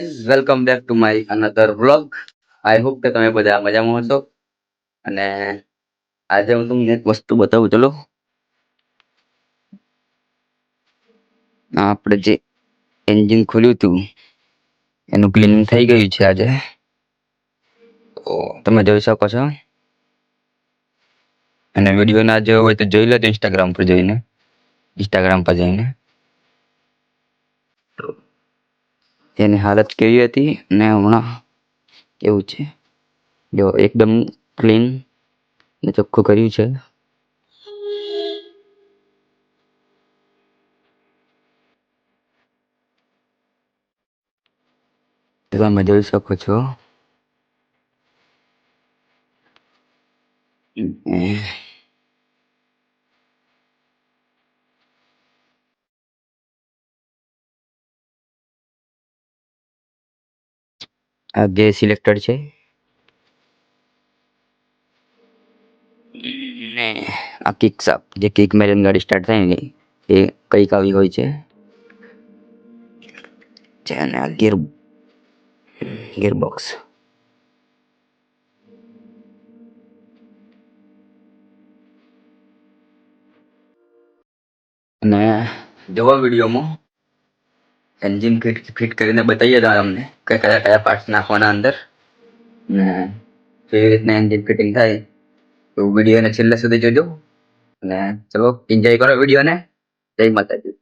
Guys, welcome back to my another vlog. I hope કે તમે બધા મજામાં હશો. અને આજે હું તમને એક વસ્તુ બતાવું. ચલો, આપણે જે એન્જિન ખોલ્યું હતું એનું ક્લીનિંગ થઈ ગયું છે આજે. તો તમે જોઈ શકો છો. અને વિડીયો ના જોયો હોય તો જોઈ લો ઇન્સ્ટાગ્રામ પર જઈને. તો એની હાલત કેવી હતી ને હમણાં કેવું છે જો એકદમ ક્લીન ને ચોખ્ખું કર્યું છે. તમે જોઈ શકો છો. આ ગેર સિલેક્ટર છે ને આ કિક સાપ જે કિક મેરીને ગાડી સ્ટાર્ટ થાય ને એ કઈક આવી હોય છે અને આ ગિયરબોક્સ. અને જોવા વિડીયોમાં એન્જિન ફિટ કરીને બતાવીએ તમને કે કયા કયા પાર્ટ્સ નાખવાના અંદર ને કેવી રીતના એન્જિન ફિટિંગ થાય. તો વિડીયોને છેલ્લે સુધી જોજો અને ચલો એન્જોય કરો વિડીયોને. જય માતાજી.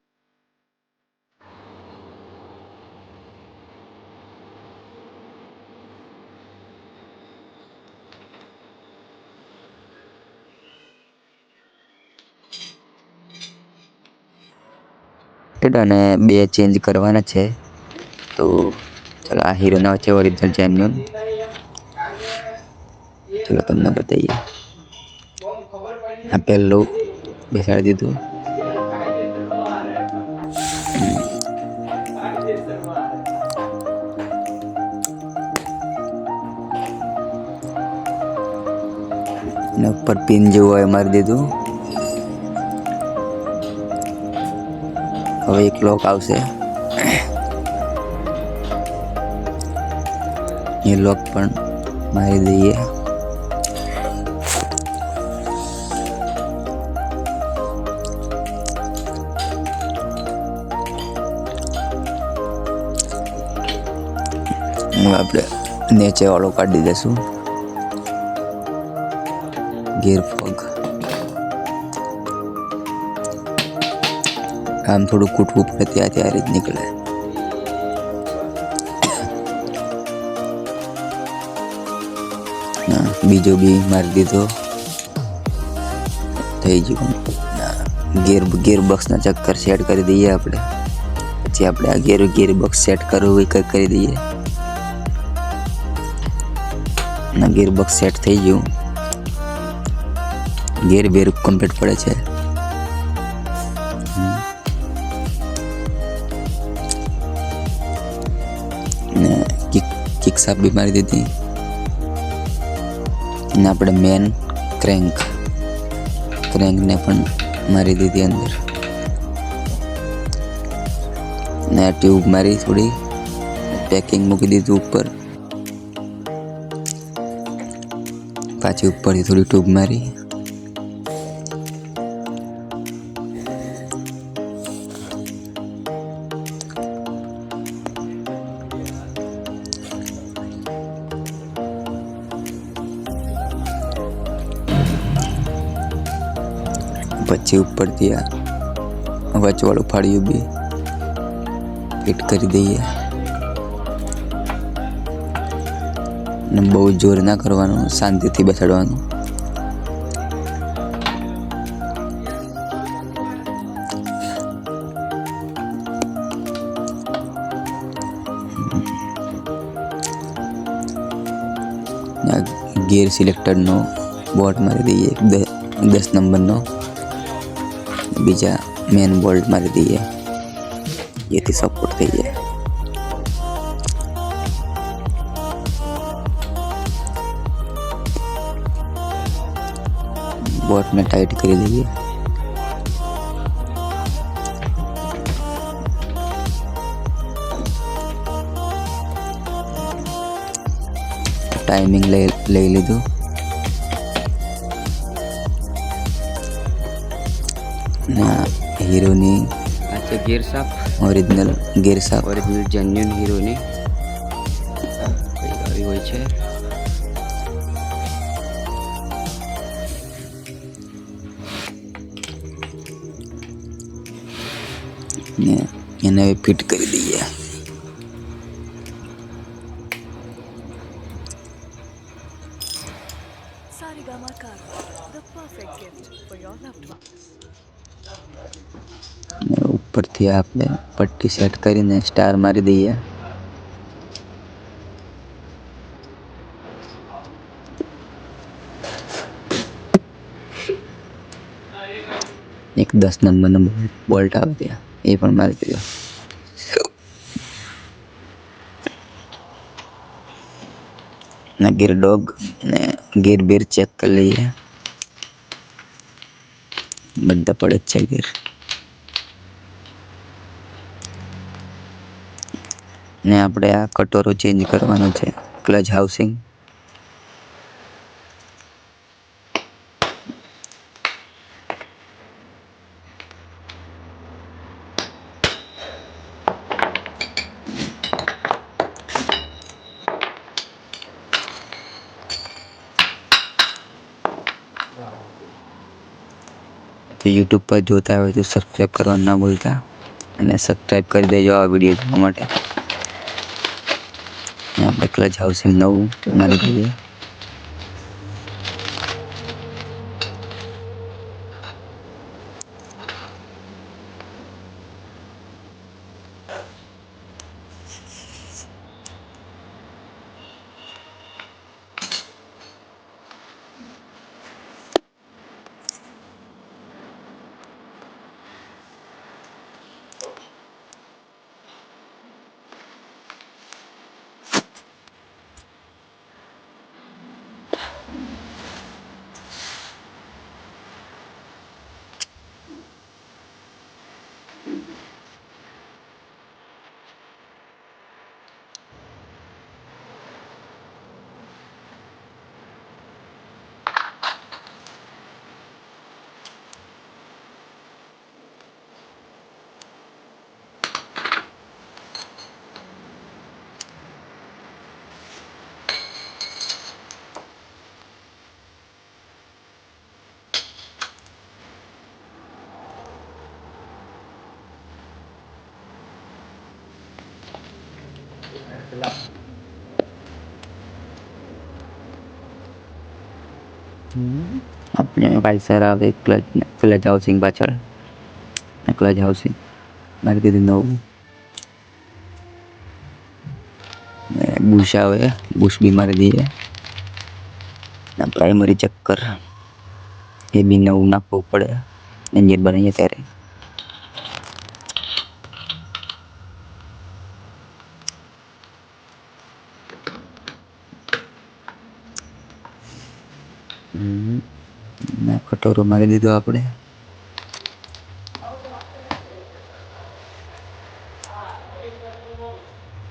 અને બે ચેન્જ કરવાના છે. તો ચલો, આ હીરોના છે ઓરિજિનલ જેન્યુન. ચલો તમને બતાવીએ. આ પહેલું બેસાડી દીધું. ને ઉપર પિન જેવું હોય મારી દીધું. હવે એક લોક આવશે એ લોક પણ મારી દઈએ. આપણે નીચે વાળો કાઢી દઈશું ગિયર ફોગ. આમ થોડું કૂટવું પડે ત્યારે જ નીકળે. બીજો બી મારી દીધો. થઈ ગયું. ગિયર બોક્સના ચક્કર સેટ કરી દઈએ આપણે. પછી આપણે આ ગિયર બોક્સ સેટ કરવું હોય કંઈક કરી દઈએ. ગિયર બોક્સ સેટ થઈ ગયું. ગિયર બેર કમ્પ્લીટ પડે છે. કિક સાપ બી મારી દીધી. અને આપણે મેન ક્રેન્કને પણ મારી દીધી અંદર. ને ટ્યુબ મારી થોડી પેકિંગ મૂકી દીધું ઉપર. પાછી ઉપરથી થોડી ટ્યુબ મારી. પછી ઉપરથી આ વચવાળું ફાળ્યું બી ફિટ કરી દઈએ. અને બહુ જોર ના કરવાનું, શાંતિથી બેસાડવાનું. ગિયર સિલેક્ટરનો બોલ્ટ મારી દઈએ 10 નંબરનો. બીજા મેન બોલ્ટ મારી દઈએ જેથી સપોર્ટ થઈ જાય. બોલ્ટને ટાઈટ કરી દઈએ. ટાઈમિંગ લઈ લીધું. હીરોની આ છે ગિયર સાફ, ઓરિજિનલ ગિયર સાફ, ઓરિજિનલ જેન્યુન હીરોની કઈ આવી હોય છે. ને એને ફિટ કરી દઈએ. Sarigama Karwa, the perfect gift for your loved one. ઉપરથી આપણે પટ્ટી સેટ કરીને સ્ટાર મારી દઈએ. એક 10 નંબરનો બોલ્ટ આવે ત્યાં એ પણ મારી દીધો. ગીર ડોગ ને ગીર બીર ચેક કરી લઈએ. બધા પડે જ છે ગીર. ને આપણે આ કટોરો ચેન્જ કરવાનો છે, ક્લચ હાઉસિંગ. તો યુટ્યુબ પર જોતા હોય તો સબસ્ક્રાઈબ કરવાનું ના ભૂલતા, અને સબસ્ક્રાઈબ કરી દેજો આ વિડીયો જોવા માટે. આપણે ક્લચ હાઉસિંગ નવું મારી દઈએ. આપણે વાઇસર આવે ક્લચ હાઉસિંગ પાછળ, ક્લચ હાઉસિંગ મારી દીધી નવું. બુશ આવે, બુશ બી મારી દઈએ. પ્રાઇમરી ચક્કર એ બી નવું નાખવું પડે એન્જિન બનાવીએ ત્યારે. કટોરો મારી દીધો આપણે.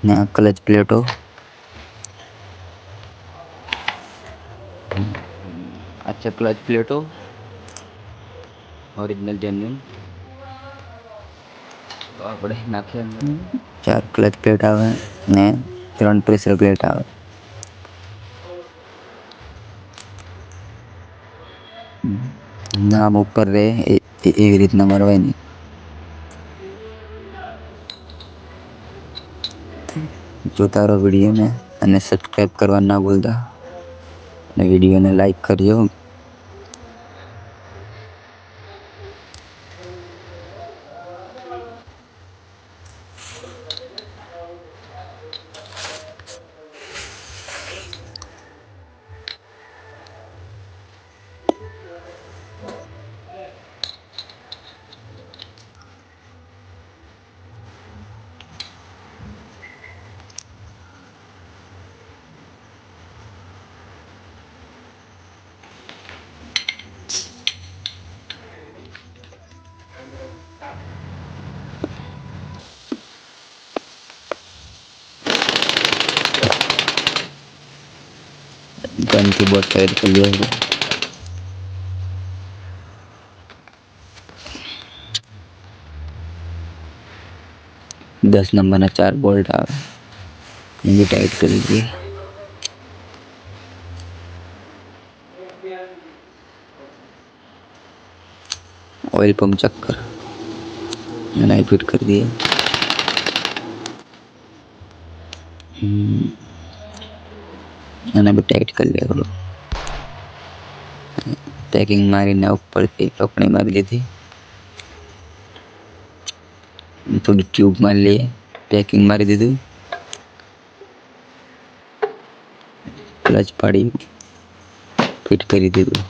ને ક્લચ પ્લેટો, અચ્છા ક્લચ પ્લેટો ઓરિજિનલ જેન્યુન તો આપણે નાખીએ અંદર. 4 ક્લચ પ્લેટ આવે ને 3 પ્રેશર પ્લેટ આવે. નામ ઉપર રહે એવી રીતના મરવાની. જોતા રહો વિડીયોને અને સબસ્ક્રાઈબ કરવા ના ભૂલતા, અને વિડીયોને લાઈક કરજો. ગનથી બોટ તૈયાર કરી લીધો. 10 નંબરના 4 બોલ્ટ આવે એ બી ટાઈટ કરી દઈએ. ઓઇલ પંપ ચક્કર એને ફિટ કરી દઈએ. અને બી ટાઈટ કરી દઈએ. પેકિંગ મારીને ઉપરથી ટોપણી મારી દીધી. થોડી ટ્યુબ મારી લઈએ. પેકિંગ મારી દીધું. ક્લચ પાડી ફિટ કરી દીધું.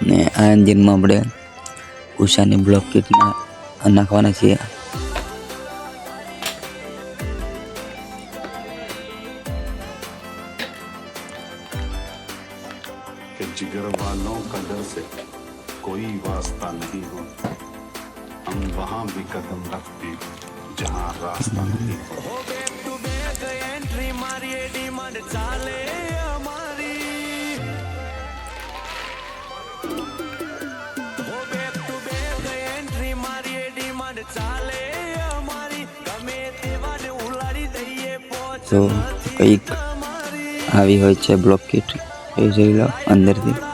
ને આ એન્જિનમાં આપણે ઉષાની બ્લોક કિટ નાખવાના છીએ. कि जिगर वालों का डर से कोई वास्ता नहीं हो, हम वहां भी कदम रखते जहां रास्ता नहीं हो. તો કંઈક આવી હોય છે બ્લોક કિટ એ જોઈ લો અંદરથી.